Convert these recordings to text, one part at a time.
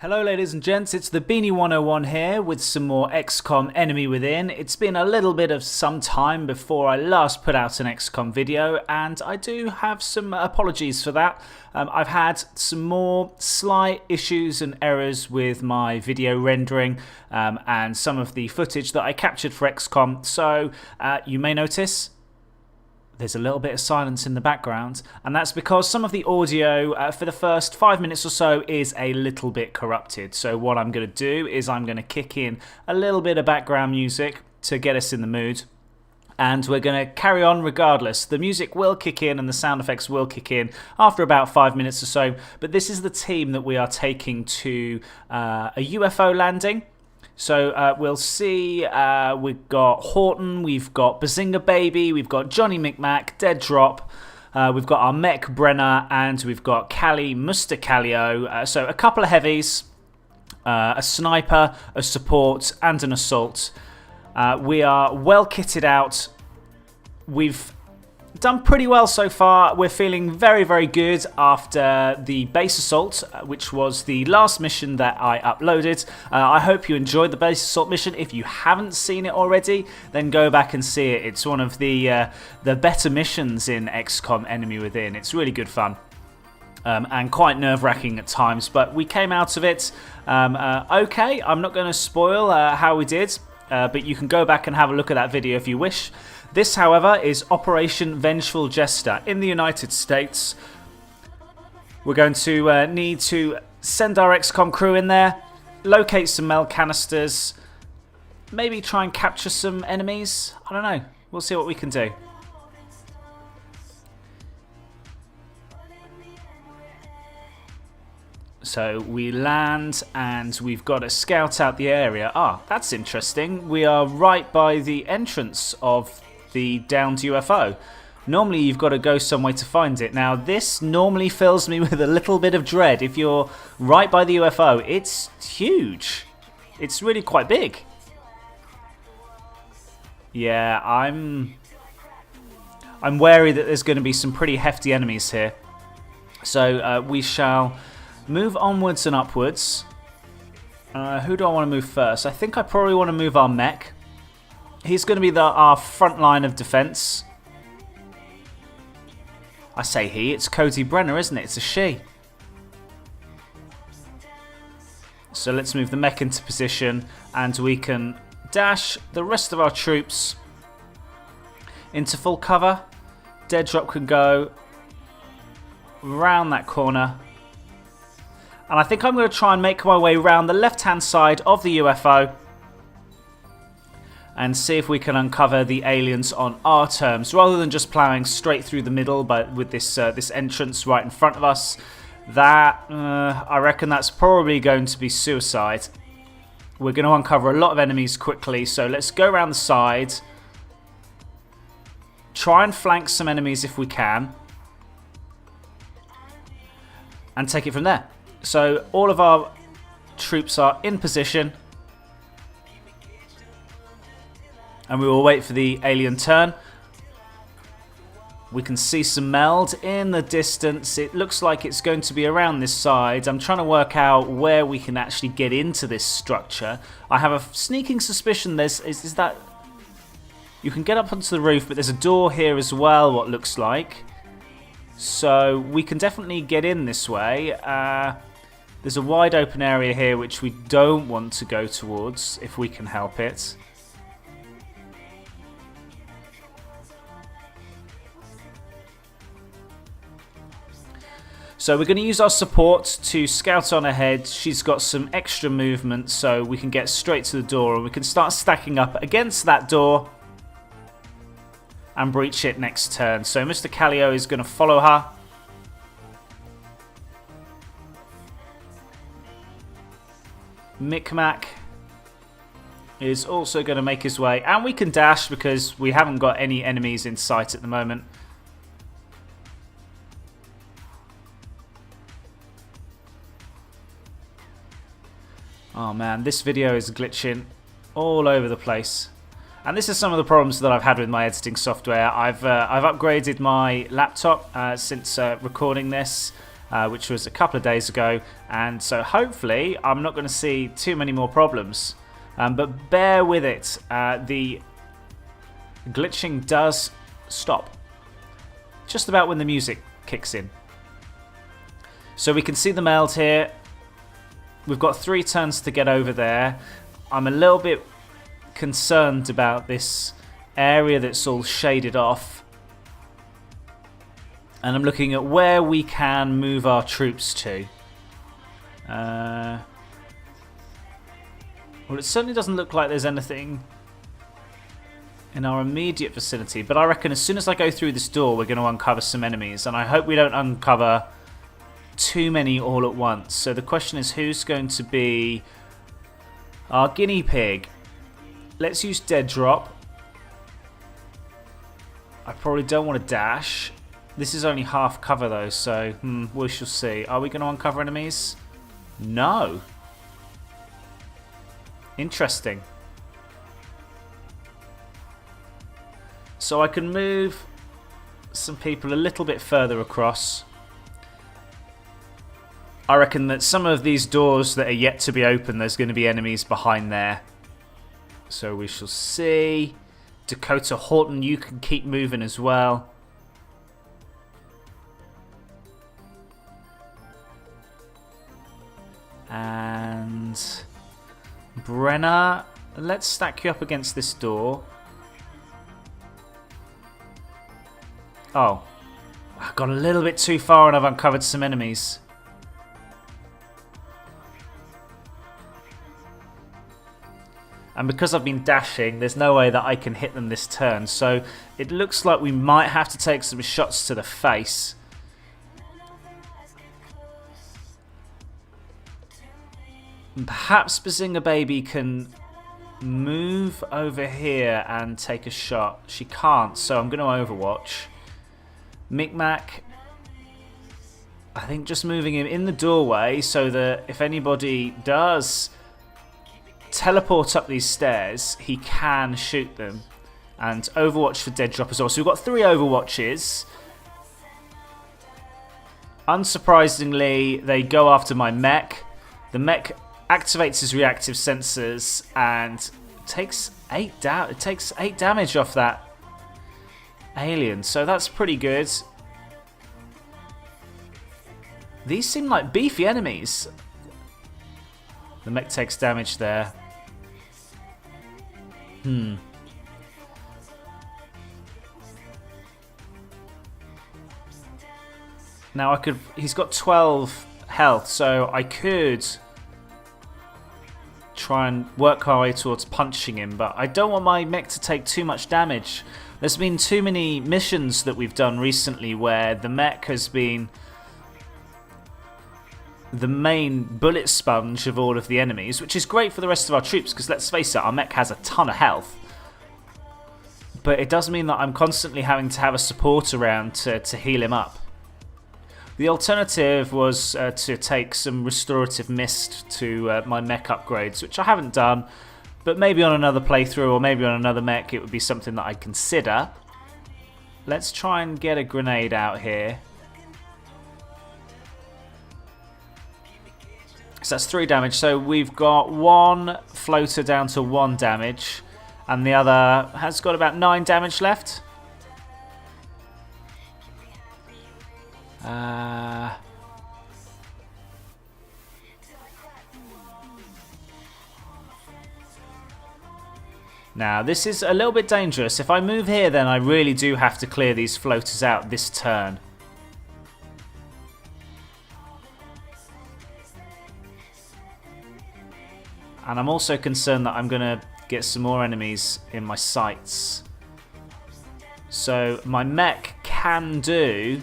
Hello ladies and gents, it's the Beanie 101 here with some more XCOM Enemy Within. It's been a little bit of some time before I last put out an XCOM video, and I do have some apologies for that. I've had some more slight issues and errors with my video rendering and some of the footage that I captured for XCOM, so you may notice there's a little bit of silence in the background, and that's because some of the audio for the first 5 minutes or so is a little bit corrupted. So what I'm going to do is I'm going to kick in a little bit of background music to get us in the mood, and we're going to carry on regardless. The music will kick in and the sound effects will kick in after about 5 minutes or so, but this is the team that we are taking to a UFO landing. So we'll see, we've got Horton, we've got Bazinga Baby, we've got Johnny McMack, Dead Drop, we've got our mech Brenner, and we've got Callie Mustakallio. So a couple of heavies, a sniper, a support, and an assault. We are well kitted out. We've done pretty well so far. We're feeling very, very good after the base assault, which was the last mission that I uploaded. I hope you enjoyed the base assault mission. If you haven't seen it already, then go back and see it. It's one of the better missions in XCOM Enemy Within. It's really good fun. And quite nerve-wracking at times, but we came out of it okay. I'm not going to spoil how we did, but you can go back and have a look at that video if you wish. This, however, is Operation Vengeful Jester in the United States. We're going to need to send our XCOM crew in there, locate some mel canisters, maybe try and capture some enemies. I don't know. We'll see what we can do. So we land and we've got to scout out the area. Ah, that's interesting. We are right by the entrance of the downed UFO. Normally you've got to go somewhere to find it. Now this normally fills me with a little bit of dread. If you're right by the UFO, it's huge. It's really quite big. Yeah, I'm wary that there's going to be some pretty hefty enemies here. So we shall move onwards and upwards. Who do I want to move first? I think I probably want to move our mech. He's going to be our front line of defense. I say he, it's Cody Brenner, isn't it? It's a she. So let's move the mech into position, and we can dash the rest of our troops into full cover. Dead Drop can go round that corner. And I think I'm going to try and make my way around the left-hand side of the UFO and see if we can uncover the aliens on our terms, rather than just ploughing straight through the middle, but with this this entrance right in front of us. That, I reckon that's probably going to be suicide. We're going to uncover a lot of enemies quickly, so let's go around the side. Try and flank some enemies if we can. And take it from there. So all of our troops are in position. And we will wait for the alien turn. We can see some meld in the distance. It looks like it's going to be around this side. I'm trying to work out where we can actually get into this structure. I have a sneaking suspicion there's... Is that... You can get up onto the roof, but there's a door here as well, what looks like. So we can definitely get in this way. There's a wide open area here which we don't want to go towards if we can help it. So we're going to use our support to scout on ahead. She's got some extra movement, so we can get straight to the door, and we can start stacking up against that door and breach it next turn. So Mr. Kallio is going to follow her. Micmac is also going to make his way, and we can dash because we haven't got any enemies in sight at the moment. Oh man, this video is glitching all over the place. And this is some of the problems that I've had with my editing software. I've upgraded my laptop since recording this, which was a couple of days ago, and so hopefully I'm not going to see too many more problems. But bear with it, the glitching does stop just about when the music kicks in. So we can see the meld here. We've got 3 turns to get over there. I'm a little bit concerned about this area that's all shaded off. And I'm looking at where we can move our troops to. Well, it certainly doesn't look like there's anything in our immediate vicinity. But I reckon as soon as I go through this door, we're going to uncover some enemies. And I hope we don't uncover too many all at once. So the question is, who's going to be our guinea pig? Let's use dead drop. I probably don't want to dash. This is only half cover though, so we shall see. Are we going to uncover enemies? No. Interesting. So I can move some people a little bit further across. I reckon that some of these doors that are yet to be opened, there's going to be enemies behind there. So we shall see. Dakota Horton, you can keep moving as well. And Brenna, let's stack you up against this door. Oh, I got a little bit too far and I've uncovered some enemies. And because I've been dashing, there's no way that I can hit them this turn. So it looks like we might have to take some shots to the face. And perhaps Bazinga Baby can move over here and take a shot. She can't, so I'm going to overwatch. Micmac, I think just moving him in the doorway so that if anybody does teleport up these stairs, he can shoot them. And overwatch for dead drop as well. So we've got 3 overwatches. Unsurprisingly, they go after my mech. The mech activates his reactive sensors and takes 8 damage off that alien. So that's pretty good. These seem like beefy enemies. The mech takes damage there. Now I could. He's got 12 health, so I could try and work our way towards punching him, but I don't want my mech to take too much damage. There's been too many missions that we've done recently where the mech has been the main bullet sponge of all of the enemies, which is great for the rest of our troops because let's face it, our mech has a ton of health. But it does mean that I'm constantly having to have a support around to heal him up. The alternative was to take some restorative mist to my mech upgrades, which I haven't done, but maybe on another playthrough or maybe on another mech it would be something that I'd consider. Let's try and get a grenade out here. So that's 3 damage. So we've got 1 floater down to 1 damage, and the other has got about 9 damage left. Now this is a little bit dangerous. If I move here, then I really do have to clear these floaters out this turn. And I'm also concerned that I'm going to get some more enemies in my sights. So my mech can do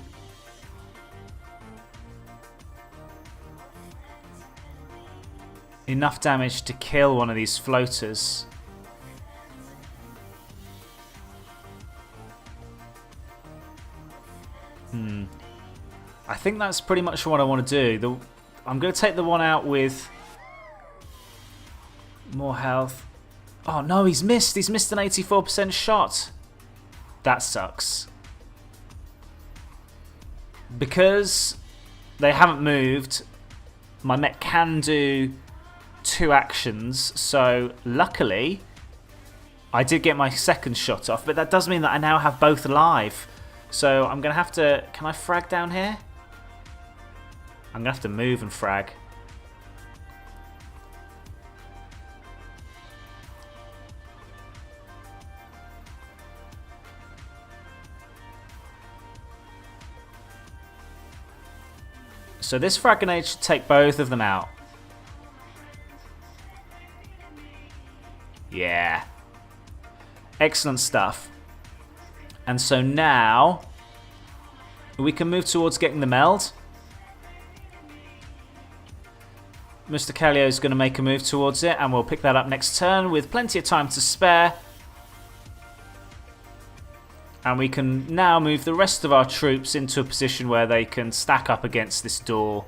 enough damage to kill one of these floaters. I think that's pretty much what I want to do. I'm going to take the one out with more health. Oh no, he's missed. He's missed an 84% shot. That sucks. Because they haven't moved, my mech can do 2 actions, so luckily I did get my second shot off, but that does mean that I now have both alive. So I'm going to have to... Can I frag down here? I'm going to have to move and frag. So this frag grenade should take both of them out. Yeah. Excellent stuff. And so now we can move towards getting the meld. Mr. Callio is going to make a move towards it, and we'll pick that up next turn with plenty of time to spare. And we can now move the rest of our troops into a position where they can stack up against this door.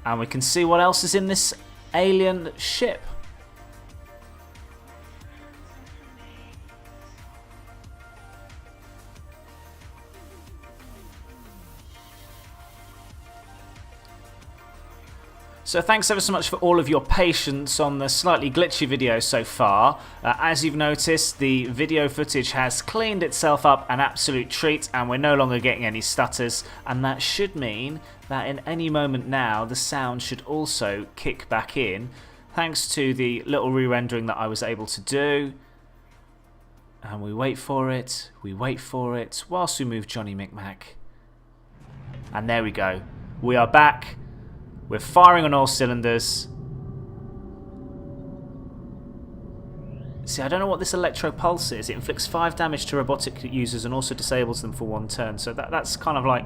And we can see what else is in this alien ship. So thanks ever so much for all of your patience on the slightly glitchy video so far. As you've noticed, the video footage has cleaned itself up an absolute treat, and we're no longer getting any stutters, and that should mean that in any moment now the sound should also kick back in, thanks to the little re-rendering that I was able to do. And we wait for it, whilst we move Johnny Micmac. And there we go. We are back. We're firing on all cylinders. See, I don't know what this electro pulse is. It inflicts 5 damage to robotic users and also disables them for 1 turn. So that's kind of like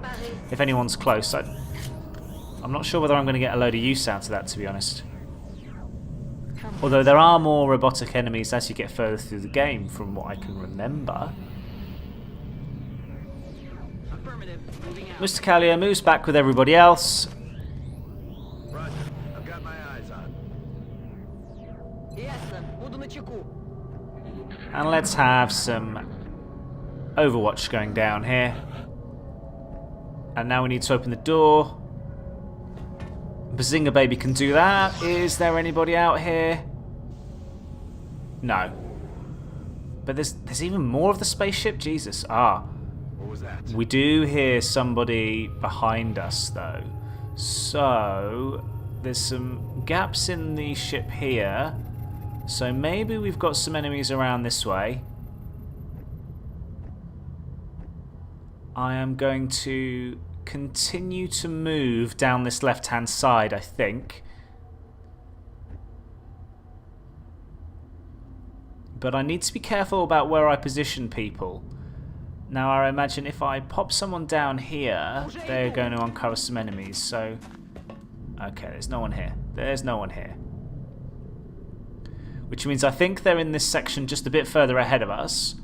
if anyone's close. I'm not sure whether I'm going to get a load of use out of that, to be honest. Although there are more robotic enemies as you get further through the game, from what I can remember. Mr. Callio moves back with everybody else. And let's have some Overwatch going down here. And now we need to open the door. Bazinga Baby can do that. Is there anybody out here? No. But there's even more of the spaceship? Jesus. What was that? We do hear somebody behind us though. So there's some gaps in the ship here. So maybe we've got some enemies around this way. I am going to continue to move down this left-hand side, I think. But I need to be careful about where I position people. Now I imagine if I pop someone down here, they're going to uncover some enemies. So, okay, there's no one here. There's no one here. Which means I think they're in this section just a bit further ahead of us,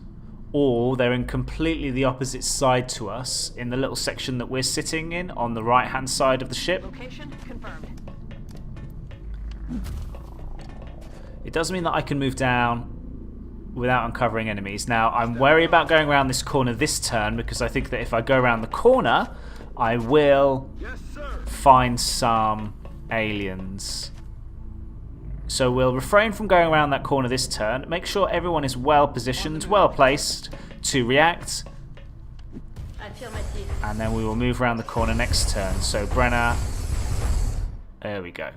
or they're in completely the opposite side to us in the little section that we're sitting in on the right hand side of the ship. Location confirmed. It does mean that I can move down without uncovering enemies. Now I'm wary about going around this corner this turn, because I think that if I go around the corner I will find some aliens. So we'll refrain from going around that corner this turn. Make sure everyone is well positioned, well placed to react. And then we will move around the corner next turn. So Brenner, there we go.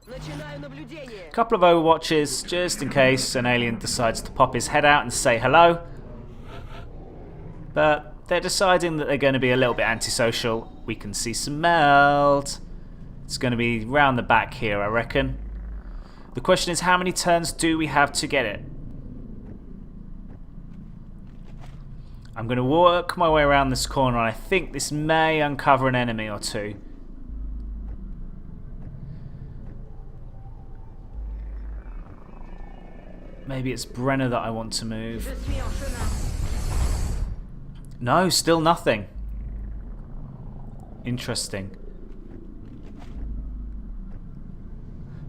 A couple of Overwatches just in case an alien decides to pop his head out and say hello. But they're deciding that they're going to be a little bit antisocial. We can see some meld. It's going to be round the back here, I reckon. The question is, how many turns do we have to get it? I'm going to work my way around this corner, and I think this may uncover an enemy or two. Maybe it's Brenner that I want to move. No, still nothing. Interesting.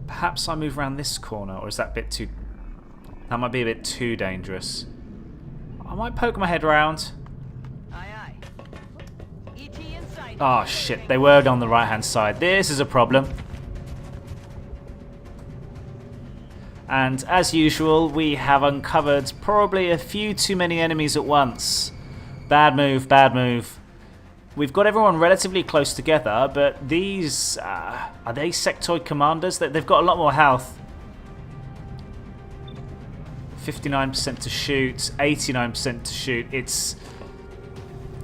Perhaps I move around this corner, or is that a bit too... That might be a bit too dangerous. I might poke my head around. Aye, aye. Oh shit, they were on the right hand side. This is a problem. And as usual, we have uncovered probably a few too many enemies at once. Bad move, bad move. We've got everyone relatively close together, but these... are they sectoid commanders? They've got a lot more health. 59% to shoot, 89% to shoot. It's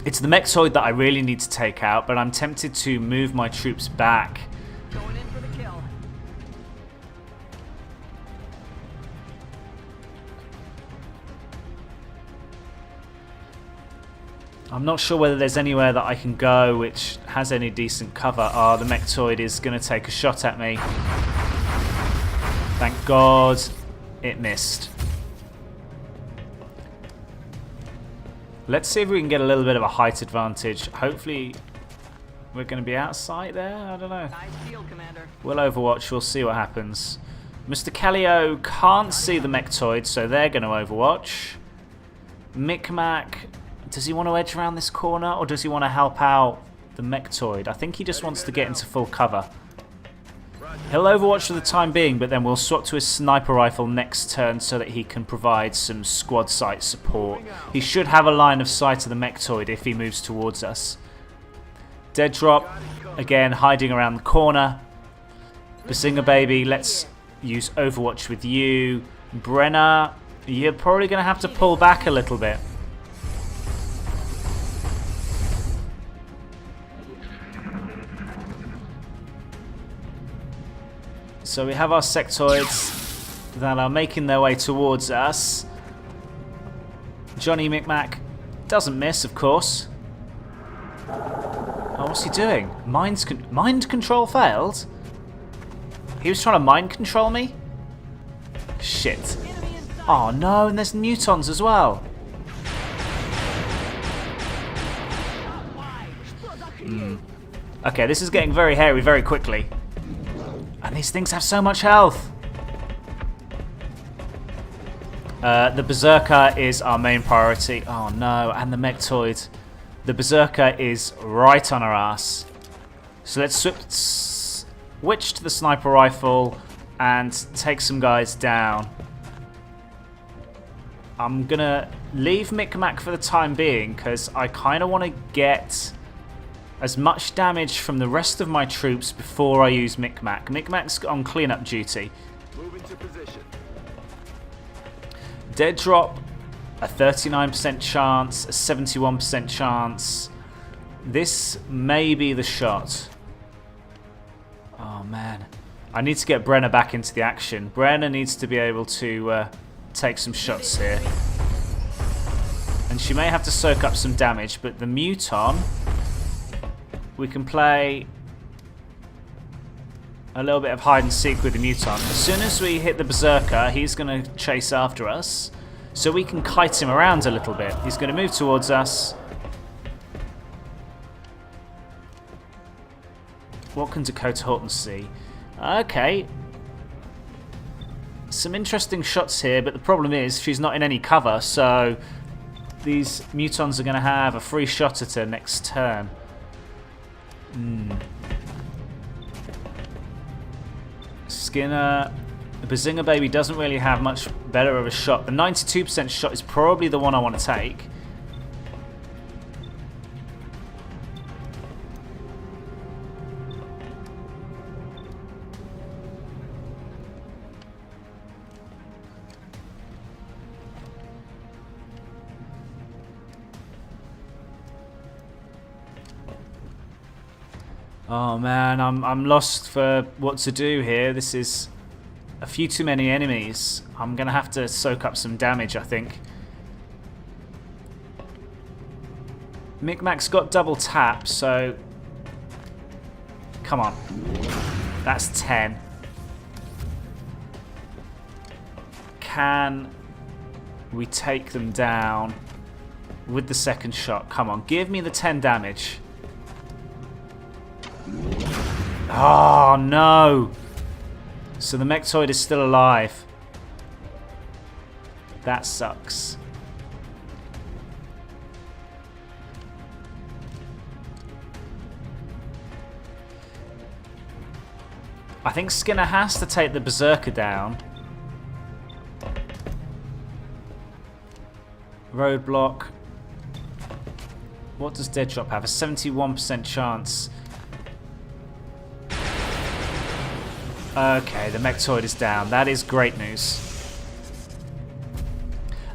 the mechtoid that I really need to take out, but I'm tempted to move my troops back. Going in for the kill. I'm not sure whether there's anywhere that I can go which has any decent cover. Oh, the mechtoid is going to take a shot at me. Thank God it missed. Let's see if we can get a little bit of a height advantage. Hopefully we're going to be out of sight there. I don't know. Nice deal, Commander. We'll overwatch. We'll see what happens. Mr. Callio can't see the mechtoid, so they're going to overwatch. Micmac, does he want to edge around this corner, or does he want to help out the mechtoid? I think he just wants to get into full cover. He'll overwatch for the time being, but then we'll swap to his sniper rifle next turn so that he can provide some squad sight support. He should have a line of sight of the mechtoid if he moves towards us. Dead drop, again hiding around the corner. Bazinga baby, let's use overwatch with you. Brenner, you're probably going to have to pull back a little bit. So we have our sectoids that are making their way towards us. Johnny Micmac doesn't miss, of course. Oh, what's he doing? Mind control failed? He was trying to mind control me? Shit. Oh no, and there's mutons as well. Okay, this is getting very hairy very quickly. And these things have so much health. The Berserker is our main priority. Oh no, and the mechtoid. The Berserker is right on our ass. So let's switch to the sniper rifle and take some guys down. I'm going to leave Micmac for the time being because I kind of want to get as much damage from the rest of my troops before I use Micmac. Micmac's on cleanup duty. Moving to position. Dead drop, a 39% chance, a 71% chance. This may be the shot. Oh man. I need to get Brenner back into the action. Brenner needs to be able to take some shots here. And she may have to soak up some damage, but the Muton... we can play a little bit of hide and seek with the Muton. As soon as we hit the Berserker, he's going to chase after us. So we can kite him around a little bit. He's going to move towards us. What can Dakota Horton see? Okay. Some interesting shots here, but the problem is she's not in any cover, so these Mutons are going to have a free shot at her next turn. Skinner, the Bazinga baby doesn't really have much better of a shot. The 92% shot is probably the one I want to take. Oh man, I'm lost for what to do here. This is a few too many enemies. I'm gonna have to soak up some damage, I think. Micmac's got double tap, so come on. That's 10. Can we take them down with the second shot? Come on, give me the 10 damage. Oh no! So the mechtoid is still alive. That sucks. I think Skinner has to take the Berserker down. Roadblock. What does Dead Drop have? A 71% chance. Okay, the Mechtoid is down. That is great news.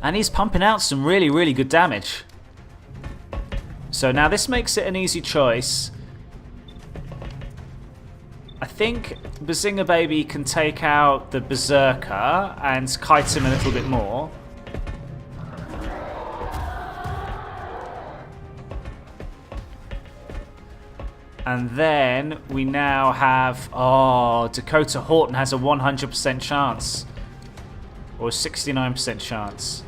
And he's pumping out some really, really good damage. So now this makes it an easy choice. I think Bazinga Baby can take out the Berserker and kite him a little bit more. And then we now have... Oh, Dakota Horton has a 100% chance. Or a 69% chance.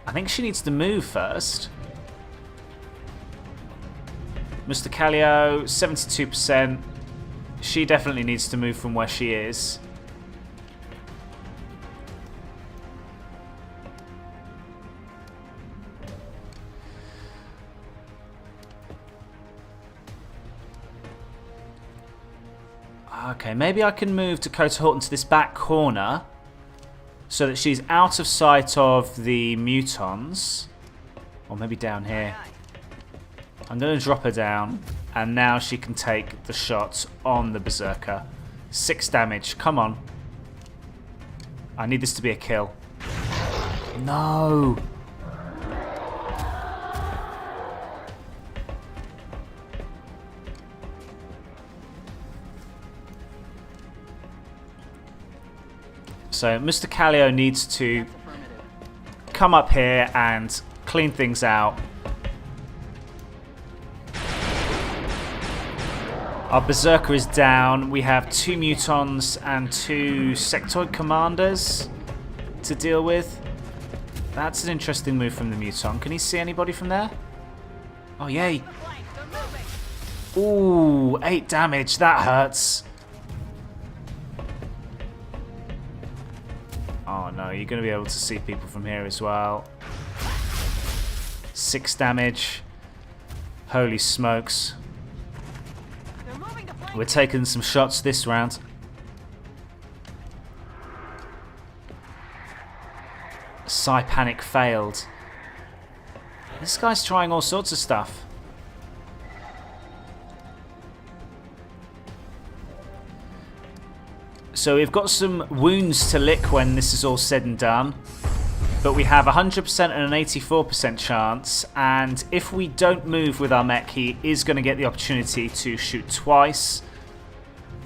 I think she needs to move first. Mr. Callio, 72%. She definitely needs to move from where she is. Okay, maybe I can move Dakota Horton to this back corner so that she's out of sight of the Mutons. Or maybe down here. I'm going to drop her down, and now she can take the shot on the Berserker. 6 damage, come on. I need this to be a kill. No! So Mr. Callio needs to come up here and clean things out. Our Berserker is down. We have 2 Mutons and 2 Sectoid Commanders to deal with. That's an interesting move from the Muton. Can he see anybody from there? Oh, yay. Ooh, 8 damage. That hurts. Oh, no. You're going to be able to see people from here as well. 6 damage. Holy smokes. We're taking some shots this round. Psy Panic failed. This guy's trying all sorts of stuff. So we've got some wounds to lick when this is all said and done. But we have 100% and an 84% chance, and if we don't move with our mech, he is going to get the opportunity to shoot twice.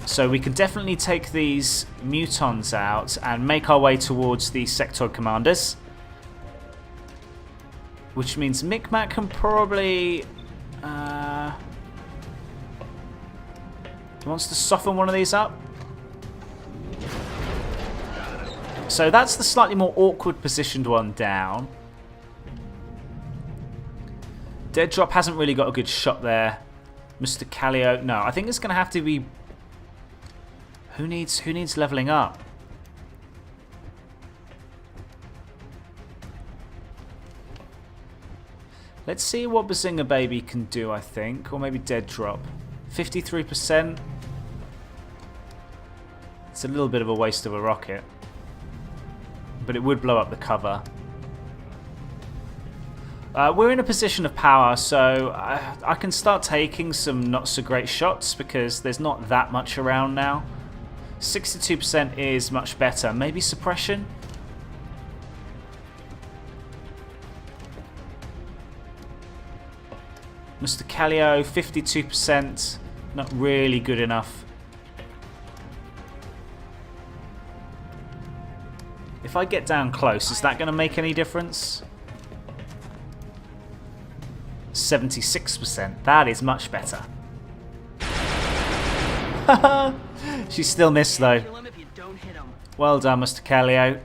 So we can definitely take these Mutons out and make our way towards the Sectoid Commanders. Which means Micmac can probably... he wants to soften one of these up. So that's the slightly more awkward positioned one down. Dead Drop hasn't really got a good shot there. Mr. Callio, no, I think it's going to have to be... Who needs leveling up? Let's see what Bazinga Baby can do, I think. Or maybe Dead Drop. 53%. It's a little bit of a waste of a rocket. But it would blow up the cover. We're in a position of power, so I can start taking some not so great shots because there's not that much around now. 62% is much better. Maybe suppression? Mr. Callio, 52%. Not really good enough. If I get down close, is that going to make any difference? 76%. That is much better. She still missed though. Well done, Mr. Callio.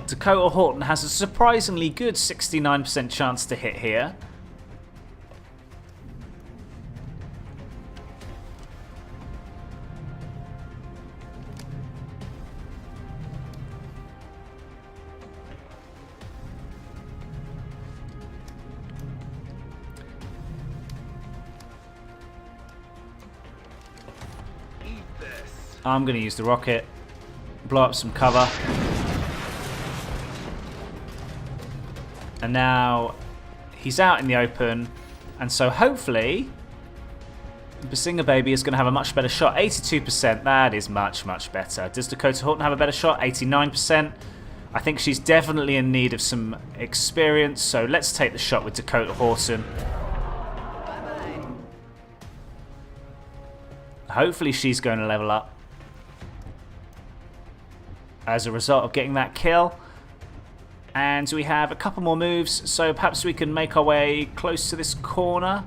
Dakota Horton has a surprisingly good 69% chance to hit here. I'm going to use the rocket. Blow up some cover. And now he's out in the open. And so hopefully Basinga Baby is going to have a much better shot. 82%. That is much, much better. Does Dakota Horton have a better shot? 89%. I think she's definitely in need of some experience. So let's take the shot with Dakota Horton. Hopefully she's going to level up as a result of getting that kill. And we have a couple more moves, so perhaps we can make our way close to this corner.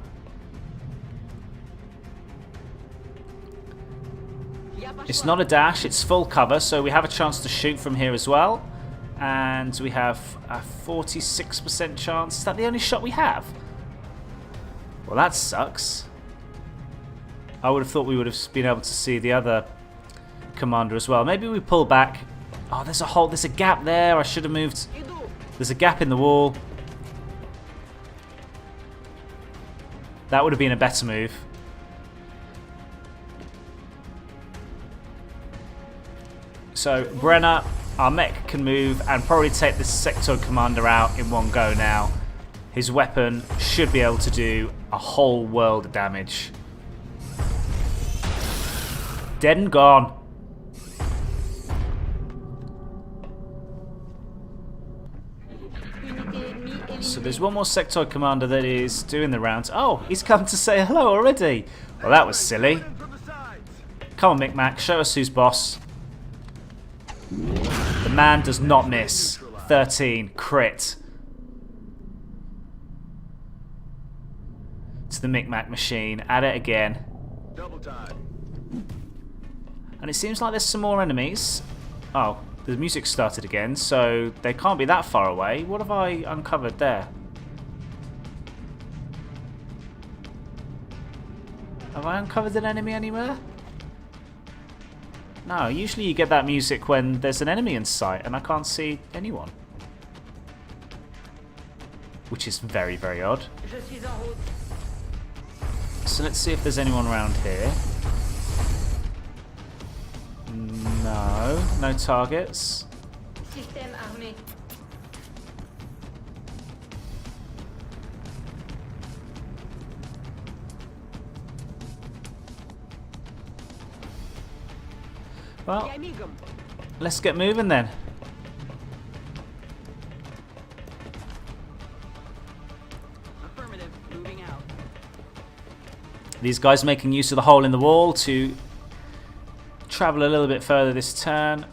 It's not a dash, it's full cover, so we have a chance to shoot from here as well. And we have a 46% chance. Is that the only shot we have? Well, that sucks. I would have thought we would have been able to see the other commander as well. Maybe we pull back. Oh, there's a gap there. I should have moved. There's a gap in the wall. That would have been a better move. So Brenner, our mech, can move and probably take this sectoid commander out in one go now. His weapon should be able to do a whole world of damage. Dead and gone. So there's one more sectoid commander that is doing the rounds. Oh, he's come to say hello already. Well, that was silly. Come on, Micmac, show us who's boss. The man does not miss. 13, crit. To the Micmac machine. At it again. Double time. And it seems like there's some more enemies. Oh, the music started again, so they can't be that far away. What have I uncovered there? Have I uncovered an enemy anywhere? No, usually you get that music when there's an enemy in sight and I can't see anyone. Which is very, very odd. So let's see if there's anyone around here. No, no targets. Système armé. Well, let's get moving then. Affirmative. Moving out. These guys making use of the hole in the wall to travel a little bit further this turn.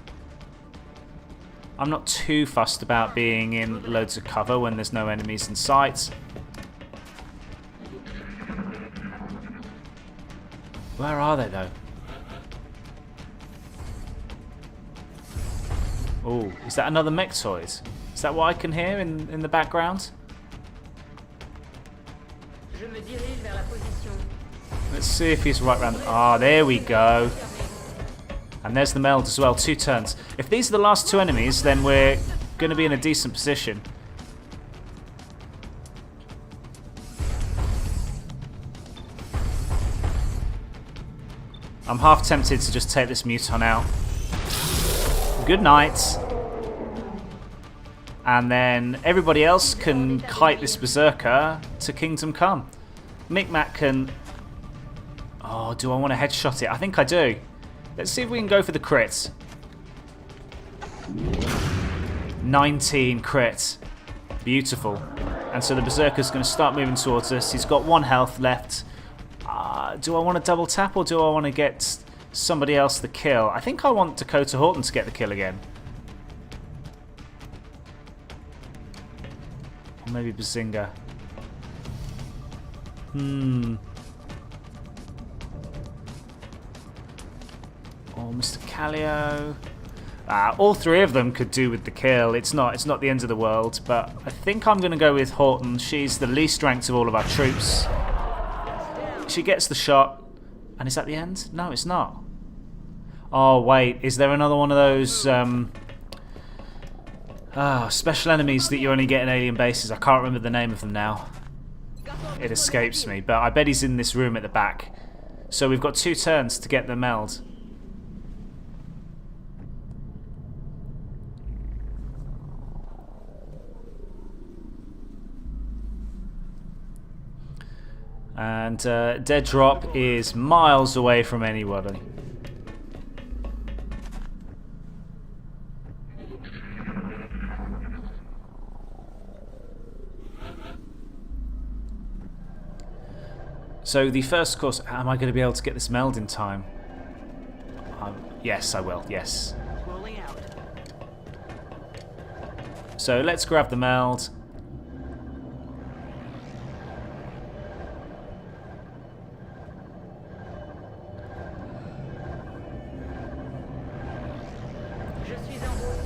I'm not too fussed about being in loads of cover when there's no enemies in sight. Where are they though? Oh, is that another mechtoid? Is that what I can hear in the background? Je me dirige vers la position. Let's see if he's right round. Ah, there we go. And there's the meld as well, 2 turns. If these are the last 2 enemies, then we're going to be in a decent position. I'm half tempted to just take this Muton out. Good night. And then everybody else can kite this Berserker to Kingdom Come. Micmac can... Oh, do I want to headshot it? I think I do. Let's see if we can go for the crit. 19 crit. Beautiful. And so the Berserker's going to start moving towards us. He's got 1 health left. Do I want to double tap or do I want to get somebody else the kill? I think I want Dakota Horton to get the kill again. Or maybe Bazinga. Or Mr. Callio. All 3 of them could do with the kill. It's not the end of the world, but I think I'm going to go with Horton. She's the least ranked of all of our troops. She gets the shot. And is that the end? No, it's not. Oh, wait. Is there another one of those special enemies that you only get in alien bases? I can't remember the name of them now. It escapes me, but I bet he's in this room at the back. So we've got 2 turns to get the meld. And dead drop is miles away from anybody. So the first course, am I going to be able to get this meld in time? Yes, I will, yes. Rolling out. So let's grab the meld. Je suis en route.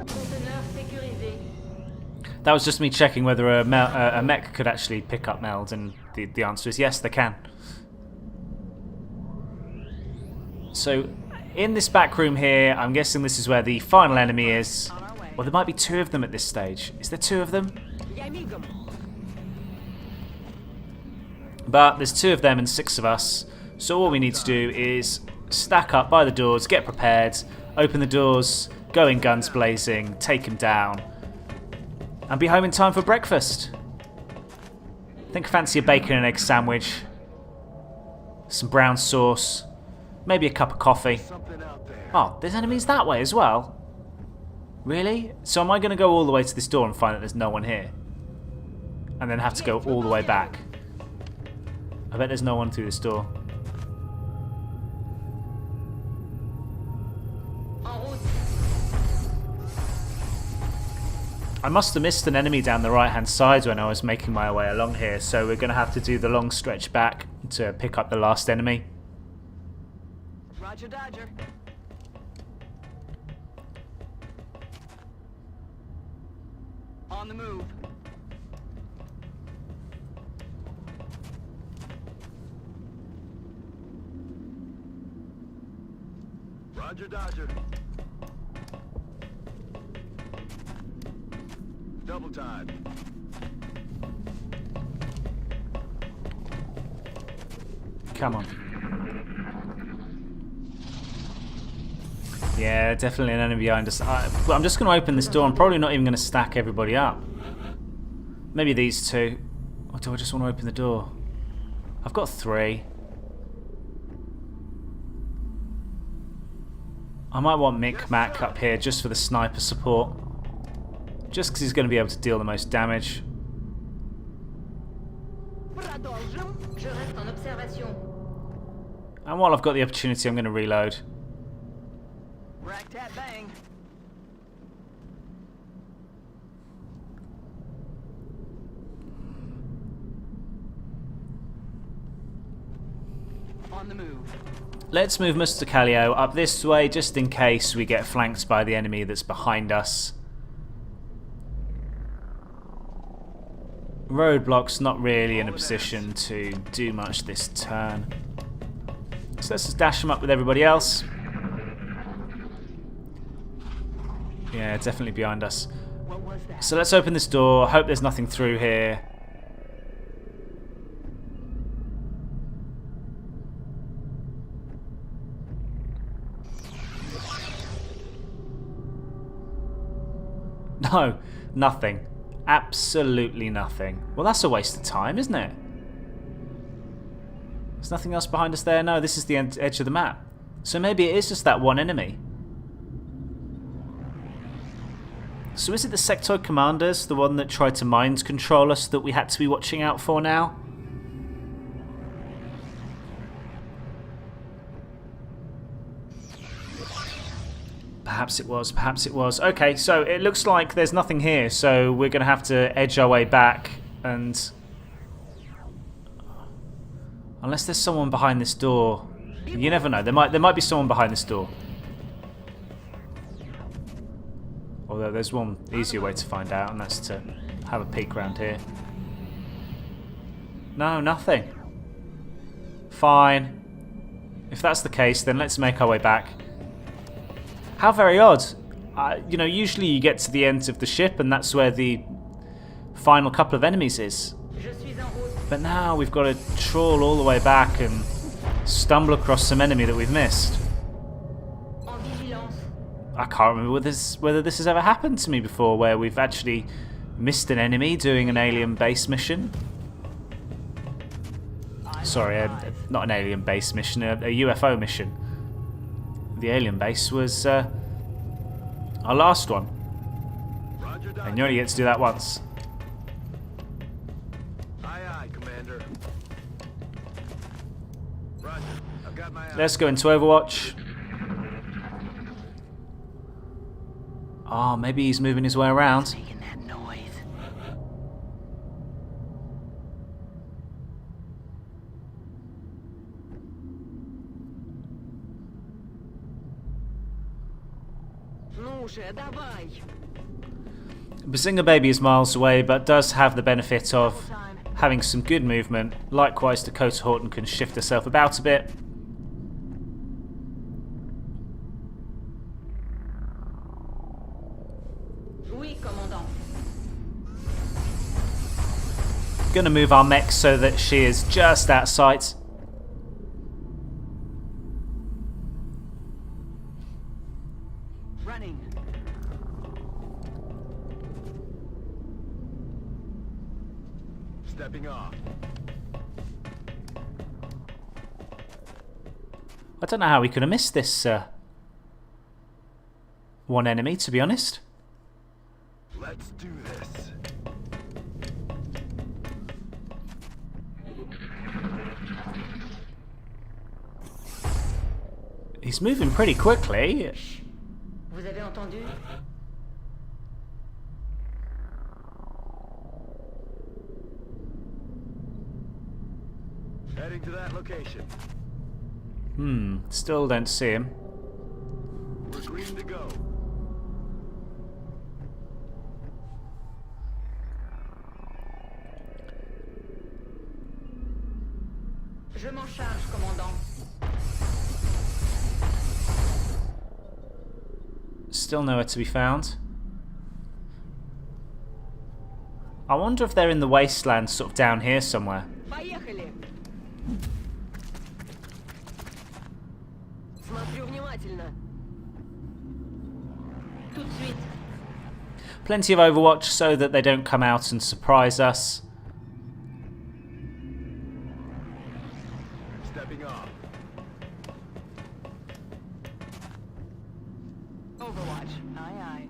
Conteneur sécurisé. That was just me checking whether a mech could actually pick up meld, and the answer is yes, they can. So, in this back room here, I'm guessing this is where the final enemy is. On our way. Well, there might be two of them at this stage. Is there two of them? Yamigum. But there's two of them and 6 of us. So all we need to do is stack up by the doors, get prepared, open the doors, go in guns blazing, take him down, and be home in time for breakfast. I think fancy a bacon and egg sandwich, some brown sauce, maybe a cup of coffee. Something out there. Oh, there's enemies that way as well. Really? So am I going to go all the way to this door and find that there's no one here? And then have to go all the way back? I bet there's no one through this door. En route. I must have missed an enemy down the right hand side when I was making my way along here, so we're going to have to do the long stretch back to pick up the last enemy. Roger Dodger. On the move. Roger Dodger. Double time. Come on. Yeah, definitely an enemy behind us. I'm just going to open this door. I'm probably not even going to stack everybody up. Maybe these two. Or do I just want to open the door? I've got 3. I might want Mick Mac up here just for the sniper support. Just because he's going to be able to deal the most damage. Продолжим. Je reste en observation. And while I've got the opportunity, I'm going to reload. Rack tat bang. On the move. Let's move Mr. Callio up this way just in case we get flanked by the enemy that's behind us. Roadblock's not really in a position to do much this turn. So let's just dash him up with everybody else. Yeah, definitely behind us. What was that? So let's open this door. Hope there's nothing through here. No, nothing. Absolutely nothing. Well, that's a waste of time, isn't it? There's nothing else behind us there? No, this is the edge of the map. So maybe it is just that one enemy. So is it the sectoid commanders, the one that tried to mind control us, that we had to be watching out for now? Perhaps it was, perhaps it was. Okay, so it looks like there's nothing here, so we're going to have to edge our way back, and unless there's someone behind this door, you never know. There might be someone behind this door. Although there's one easier way to find out, and that's to have a peek around here. No, nothing. Fine. If that's the case, then let's make our way back. How very odd. You know, usually you get to the end of the ship and that's where the final couple of enemies is. Je suis en route. But now we've got to trawl all the way back and stumble across some enemy that we've missed. En vigilance. I can't remember whether this has ever happened to me before, where we've actually Missed an enemy doing an alien base mission. Sorry, not an alien base mission, a UFO mission. The alien base was our last one. Roger, Dodger. And you only get to do that once. Aye, aye, Commander. Roger. I've got my eye. Let's go into Overwatch. Oh, maybe he's moving his way around. Making that noise. Ну же, давай. Bazinga Baby is miles away, but does have the benefit of having some good movement. Likewise, Dakota Horton can shift herself about a bit. Oui, commandant. Gonna move our mech so that she is just out of sight. Running. Stepping off. I don't know how we could have missed this one enemy, to be honest. Let's do this. He's moving pretty quickly. Vous avez entendu? Heading to that location. Still don't see him. We're green to go. Je m'en charge, commandant. Still nowhere to be found. I wonder if they're in the wasteland sort of down here somewhere. Поехали. Смотрю внимательно. Tout de suite. Plenty of Overwatch so that they don't come out and surprise us. Stepping off. Overwatch. Aye, aye.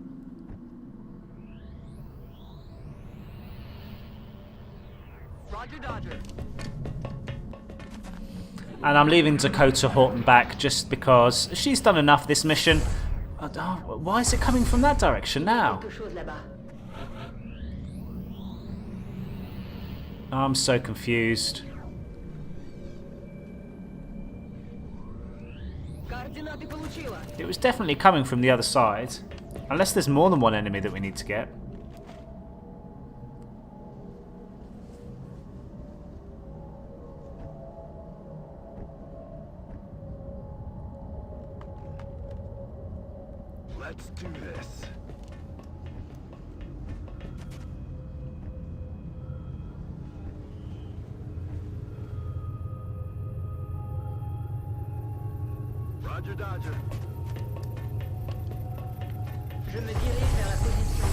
Roger, Dodger. And I'm leaving Dakota Horton back just because she's done enough this mission. Oh, why is it coming from that direction now? Quelque chose là-bas. I'm so confused. Координаты получила. It was definitely coming from the other side. Unless there's more than one enemy that we need to get. Let's do this. Roger, Dodger. Je me dirige vers la position.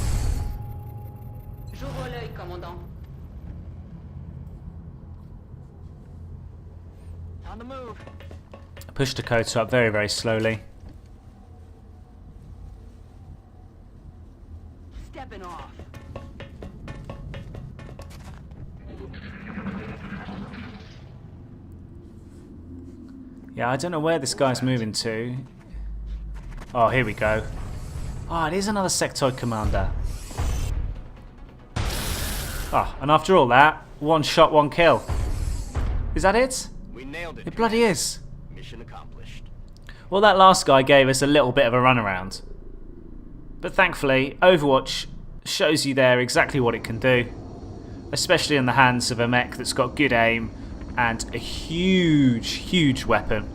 J'ouvre l'œil, commandant. On the move. Push Dakota up very, very slowly. Stepping off. Yeah, I don't know where this guy's moving to. Oh, here we go. Oh, it is another sectoid commander. Oh, and after all that, one shot, one kill. Is that it? We nailed it. It bloody is. Mission accomplished. Well, that last guy gave us a little bit of a runaround. But thankfully, Overwatch shows you there exactly what it can do. Especially in the hands of a mech that's got good aim and a huge, huge weapon.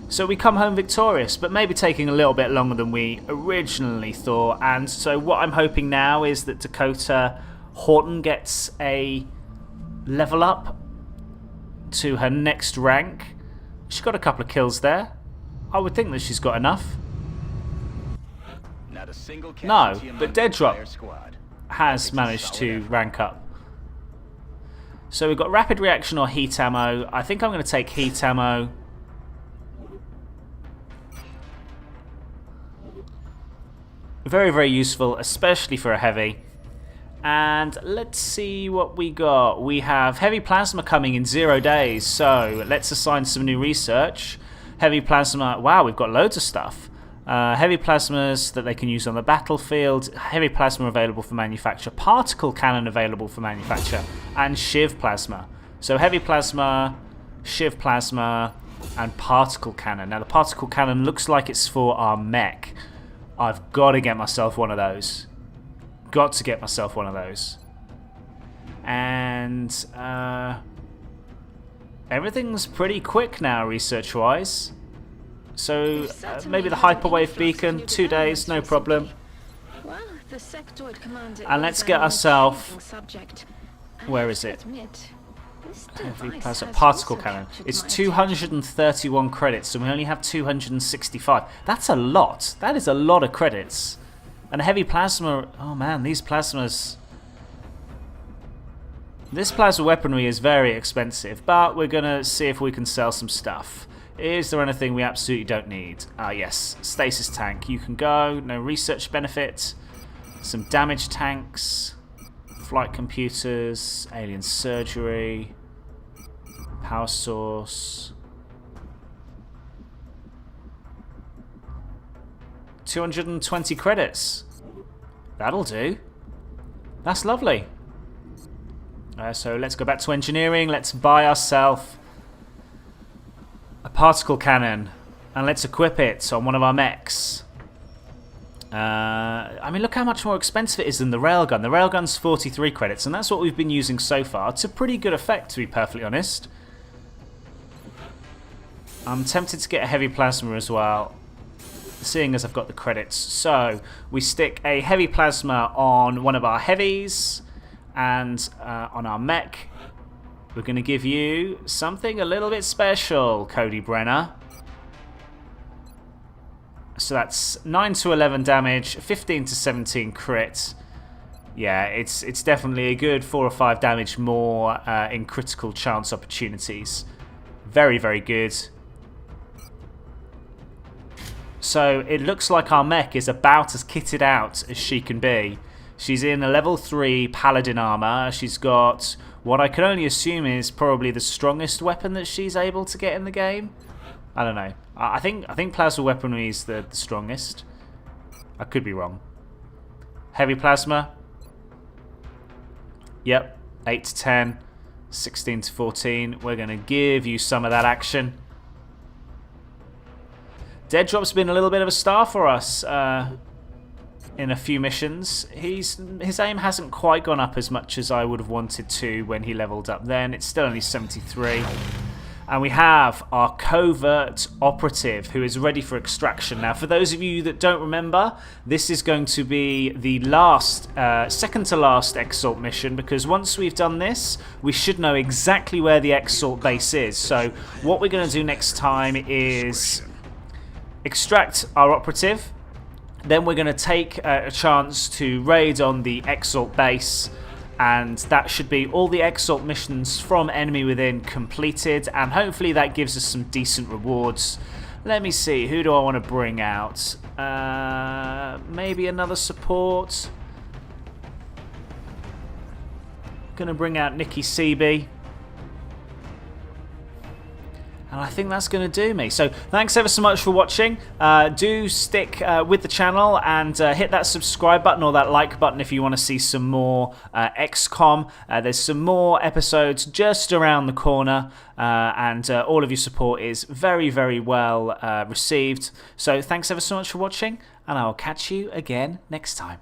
So we come home victorious, but maybe taking a little bit longer than we originally thought. And so what I'm hoping now is that Dakota Horton gets a level up to her next rank. She got a couple of kills there. I would think that she's got enough. Not a single No, casualty among but the dead drop. entire squad. has managed to rank up. So we've got rapid reaction or heat ammo. I think I'm going to take heat ammo. Very, very useful, especially for a heavy. And let's see what we got. We have heavy plasma coming in 0 days, so let's assign some new research. Heavy plasma, wow, we've got loads of stuff. Heavy plasmas that they can use on the battlefield. Heavy plasma available for manufacture. Particle cannon available for manufacture. And shiv plasma. So heavy plasma, shiv plasma, and particle cannon. Now the particle cannon looks like it's for our mech. I've got to get myself one of those. Got to get myself one of those. And everything's pretty quick now research-wise. So maybe the hyperwave beacon, 2 days, no problem. And let's get ourselves... Where is it? Heavy plasma particle cannon. It's 231 credits, and we only have 265. That's a lot. That is a lot of credits. And a heavy plasma... Oh man, these plasmas... This plasma weaponry is very expensive, but we're going to see if we can sell some stuff. Is there anything we absolutely don't need? Ah, yes. Stasis tank. You can go. No research benefit. Some damage tanks. Flight computers. Alien surgery. Power source. 220 credits. That'll do. That's lovely. So let's go back to engineering. Let's buy ourselves a particle cannon, and let's equip it on one of our mechs. I mean, look how much more expensive it is than the railgun. The railgun's 43 credits, and that's what we've been using so far. To pretty good effect, to be perfectly honest. I'm tempted to get a heavy plasma as well, seeing as I've got the credits. So we stick a heavy plasma on one of our heavies, and on our mech. We're going to give you something a little bit special, Cody Brenner. So that's 9 to 11 damage, 15 to 17 crit. Yeah, it's definitely a good 4 or 5 damage more in critical chance opportunities. Very, very good. So it looks like our mech is about as kitted out as she can be. She's in a level 3 paladin armor. She's got what I can only assume is probably the strongest weapon that she's able to get in the game. I don't know. I think plasma weaponry is the strongest. I could be wrong. Heavy plasma. Yep. 8 to 10. 16 to 14. We're going to give you some of that action. Dead Drop's been a little bit of a star for us in a few missions. His aim hasn't quite gone up as much as I would have wanted to when he leveled up then. It's still only 73. And we have our covert operative who is ready for extraction. Now, for those of you that don't remember, this is going to be the last, second to last Exalt mission, because once we've done this, we should know exactly where the Exalt base is. So what we're going to do next time is extract our operative. Then we're going to take a chance to raid on the Exalt base, and that should be all the Exalt missions from Enemy Within completed, and hopefully that gives us some decent rewards. Let me see, who do I want to bring out? Maybe another support. Gonna bring out Nikki Seaby. And I think that's going to do me. So thanks ever so much for watching. Do stick with the channel and hit that subscribe button or that like button if you want to see some more XCOM. There's some more episodes just around the corner. And all of your support is very, very well received. So thanks ever so much for watching. And I'll catch you again next time.